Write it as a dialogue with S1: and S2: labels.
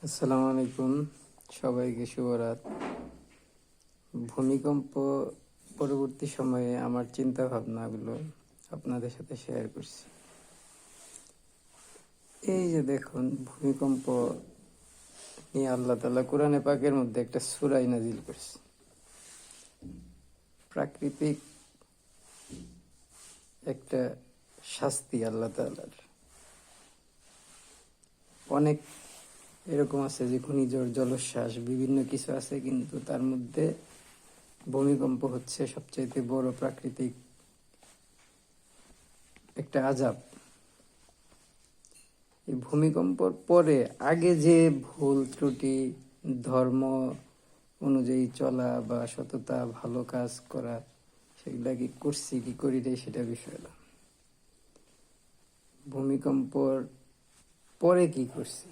S1: আসসালামু আলাইকুম, সবাইকে শুভরাত। ভূমিকম্প পরবর্তী সময়ে আমার চিন্তা ভাবনাগুলো আপনাদের সাথে শেয়ার করছি। এই যে দেখুন, ভূমিকম্প নিয়ে আল্লাহ তাআলা কোরআনে পাকের মধ্যে একটা সূরা নাজিল করছে। প্রাকৃতিক একটা শাস্তি আল্লাহ তাআলার। অনেক এরকম আছে যে ঘূর্ণিঝড়, জলোচ্ছ্বাস, বিভিন্ন কিছু আছে, কিন্তু তার মধ্যে ভূমিকম্প হচ্ছে সবচাইতে বড় প্রাকৃতিক একটা আযাব। এই ভূমিকম্পর পরে আগে যে ভুল ত্রুটি, ধর্ম অনুযায়ী চলা বা সততা, ভালো কাজ করা, সেগুলা কি করছি কি করি নাই সেটা বিষয় না। ভূমিকম্পর পরে কি করছি,